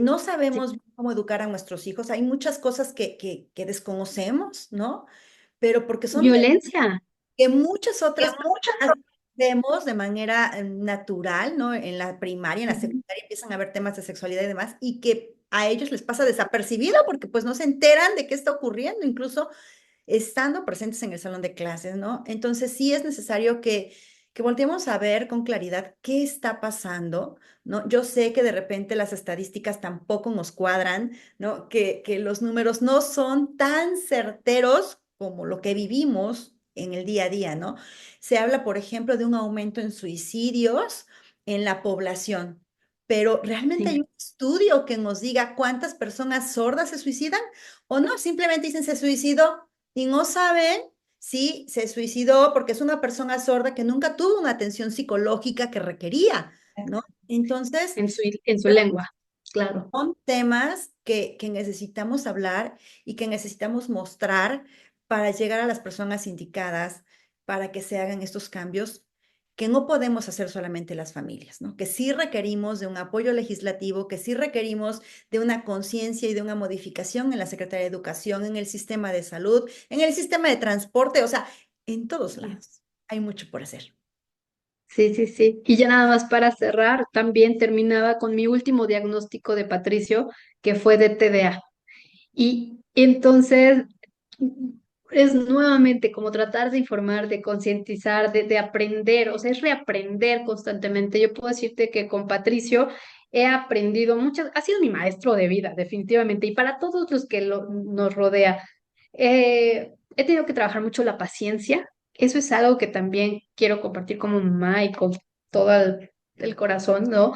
No Sí. sabemos cómo educar a nuestros hijos. Hay muchas cosas que desconocemos, ¿no? Pero porque son temas Violencia. que muchas Es otras mucho. personas vemos de manera natural, ¿no? En la primaria, en la Ujú. secundaria empiezan a ver temas de sexualidad y demás, y que a ellos les pasa desapercibido porque pues no se enteran de qué está ocurriendo, incluso estando presentes en el salón de clases, ¿no? Entonces sí es necesario que volteemos a ver con claridad qué está pasando, ¿no? Yo sé que de repente las estadísticas tampoco nos cuadran, ¿no? Que los números no son tan certeros como lo que vivimos en el día a día, ¿no? Se habla, por ejemplo, de un aumento en suicidios en la población, pero ¿realmente hay Sí, un estudio que nos diga cuántas personas sordas se suicidan? ¿O no? Simplemente dicen se suicidó y no saben si se suicidó porque es una persona sorda que nunca tuvo una atención psicológica que requería, ¿no? Entonces, en su lengua, claro. son temas que necesitamos hablar y que necesitamos mostrar para llegar a las personas indicadas para que se hagan estos cambios que no podemos hacer solamente las familias, ¿no? Que sí requerimos de un apoyo legislativo, que sí requerimos de una conciencia y de una modificación en la Secretaría de Educación, en el sistema de salud, en el sistema de transporte, o sea, en todos Sí, lados. Hay mucho por hacer. sí, sí, sí. Y ya nada más para cerrar, también terminaba con mi último diagnóstico de Patricio, que fue de TDA. Y entonces es nuevamente como tratar de informar, de concientizar, de aprender, o sea, es reaprender constantemente. Yo puedo decirte que con Patricio he aprendido muchas, ha sido mi maestro de vida, definitivamente, y para todos los que nos rodea. He tenido que trabajar mucho la paciencia. Eso es algo que también quiero compartir como mamá y con todo el corazón, ¿no?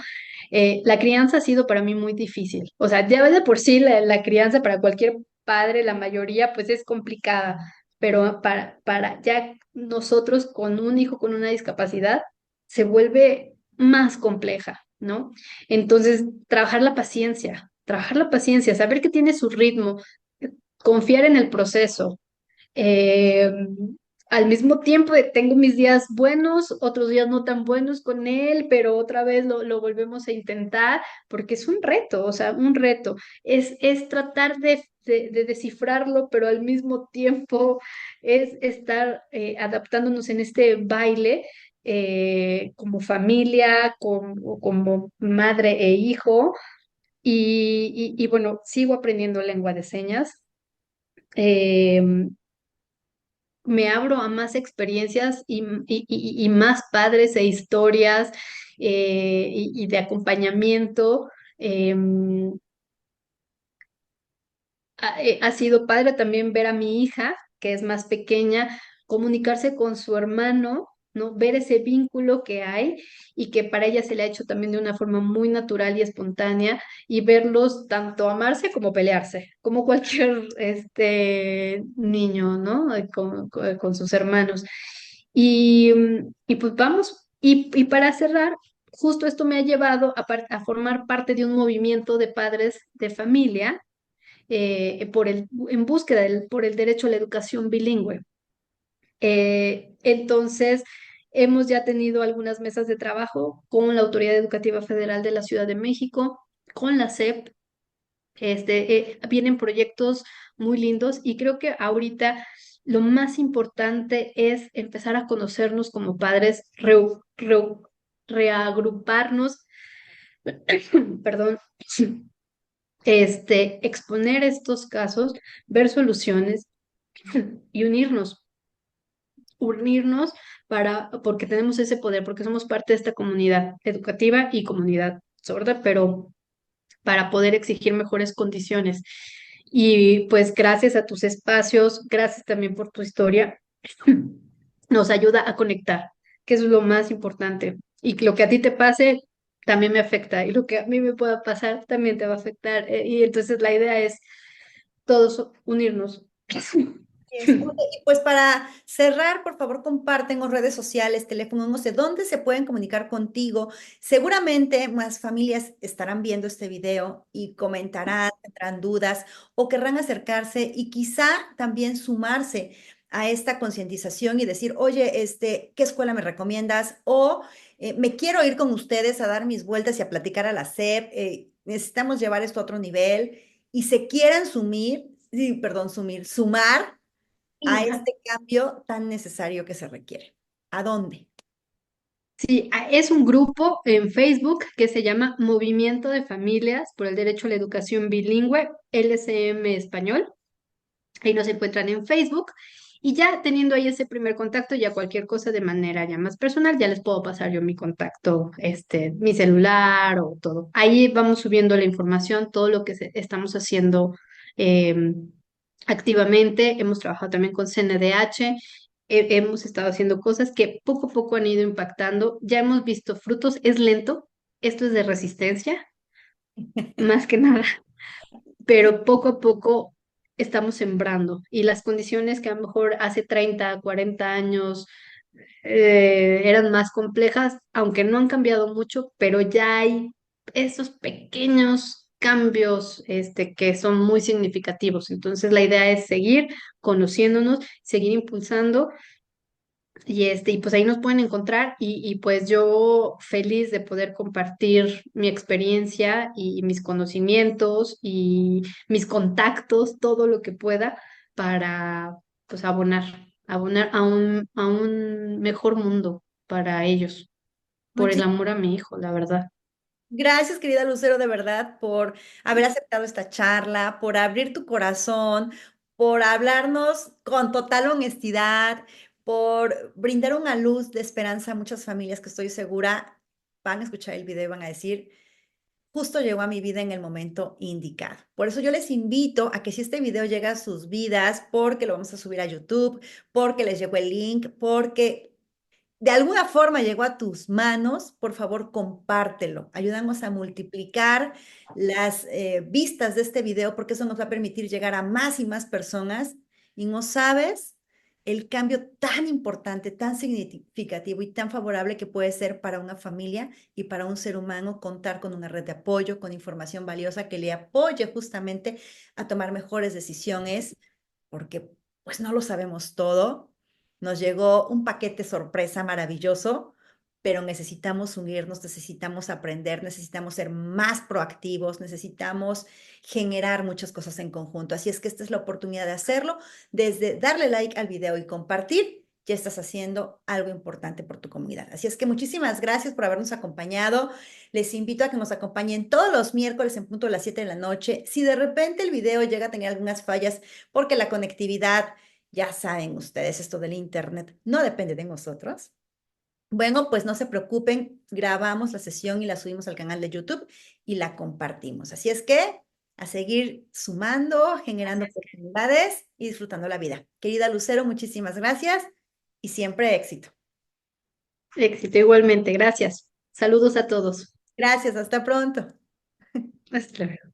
La crianza ha sido para mí muy difícil. O sea, ya de por sí la crianza para cualquier padre, la mayoría, pues es complicada, pero para ya nosotros con un hijo con una discapacidad se vuelve más compleja, ¿no? Entonces, trabajar la paciencia, saber que tiene su ritmo, confiar en el proceso. Eh, Al mismo tiempo, tengo mis días buenos, otros días no tan buenos con él, pero otra vez lo volvemos a intentar porque es un reto, o sea, un reto. Es tratar de descifrarlo, pero al mismo tiempo es estar adaptándonos en este baile como familia, o como madre e hijo. Y bueno, sigo aprendiendo lengua de señas. Me abro a más experiencias y más padres e historias y de acompañamiento. Ha sido padre también ver a mi hija, que es más pequeña, comunicarse con su hermano, ¿no? Ver ese vínculo que hay y que para ella se le ha hecho también de una forma muy natural y espontánea y verlos tanto amarse como pelearse, como cualquier niño, ¿no? Con sus hermanos. Y pues vamos, y para cerrar, justo esto me ha llevado a formar parte de un movimiento de padres de familia en búsqueda por el derecho a la educación bilingüe. Entonces, hemos ya tenido algunas mesas de trabajo con la Autoridad Educativa Federal de la Ciudad de México, con la SEP. Vienen proyectos muy lindos y creo que ahorita lo más importante es empezar a conocernos como padres, reagruparnos, perdón, exponer estos casos, ver soluciones y unirnos. unirnos porque tenemos ese poder, porque somos parte de esta comunidad educativa y comunidad sorda, pero para poder exigir mejores condiciones. Y pues gracias a tus espacios, gracias también por tu historia, nos ayuda a conectar, que eso es lo más importante. Y lo que a ti te pase también me afecta, y lo que a mí me pueda pasar también te va a afectar. Y entonces la idea es todos unirnos. Es. Oye, y pues para cerrar, por favor, comparten en redes sociales, teléfono, no sé dónde se pueden comunicar contigo. Seguramente más familias estarán viendo este video y comentarán, tendrán dudas o querrán acercarse y quizá también sumarse a esta concientización y decir, oye, ¿qué escuela me recomiendas? O me quiero ir con ustedes a dar mis vueltas y a platicar a la SEP. Necesitamos llevar esto a otro nivel y se quieran sí, perdón, sumar a este cambio tan necesario que se requiere. ¿A dónde? Sí, es un grupo en Facebook que se llama Movimiento de Familias por el Derecho a la Educación Bilingüe, LCM Español. Ahí nos encuentran en Facebook. Y ya teniendo ahí ese primer contacto, ya cualquier cosa de manera ya más personal, ya les puedo pasar yo mi contacto, mi celular o todo. Ahí vamos subiendo la información, todo lo que estamos haciendo eh, activamente. Hemos trabajado también con CNDH, hemos estado haciendo cosas que poco a poco han ido impactando. Ya hemos visto frutos, es lento, esto es de resistencia, más que nada, pero poco a poco estamos sembrando y las condiciones que a lo mejor hace 30 40 años eran más complejas, aunque no han cambiado mucho, pero ya hay esos pequeños cambios que son muy significativos. Entonces la idea es seguir conociéndonos, seguir impulsando y pues ahí nos pueden encontrar y pues yo feliz de poder compartir mi experiencia y mis conocimientos y mis contactos, todo lo que pueda para pues abonar a un mejor mundo para ellos, por el Muchísimas amor a mi hijo, la verdad. gracias, querida Lucero, de verdad, por haber aceptado esta charla, por abrir tu corazón, por hablarnos con total honestidad, por brindar una luz de esperanza a muchas familias que estoy segura van a escuchar el video y van a decir, justo llegó a mi vida en el momento indicado. Por eso yo les invito a que si este video llega a sus vidas, porque lo vamos a subir a YouTube, porque les llegó el link, porque de alguna forma llegó a tus manos, por favor, compártelo. Ayúdanos a multiplicar las vistas de este video porque eso nos va a permitir llegar a más y más personas. Y no sabes el cambio tan importante, tan significativo y tan favorable que puede ser para una familia y para un ser humano contar con una red de apoyo, con información valiosa que le apoye justamente a tomar mejores decisiones, porque pues no lo sabemos todo. Nos llegó un paquete sorpresa maravilloso, pero necesitamos unirnos, necesitamos aprender, necesitamos ser más proactivos, necesitamos generar muchas cosas en conjunto. Así es que esta es la oportunidad de hacerlo. Desde darle like al video y compartir, ya estás haciendo algo importante por tu comunidad. Así es que muchísimas gracias por habernos acompañado. Les invito a que nos acompañen todos los miércoles en punto de las 7 de la noche. Si de repente el video llega a tener algunas fallas porque la conectividad, ya saben ustedes, esto del internet no depende de nosotros. Bueno, pues no se preocupen, grabamos la sesión y la subimos al canal de YouTube y la compartimos. Así es que a seguir sumando, generando oportunidades y disfrutando la vida. Querida Lucero, muchísimas gracias y siempre éxito. Éxito igualmente, gracias. Saludos a todos. Gracias, hasta pronto. Hasta luego.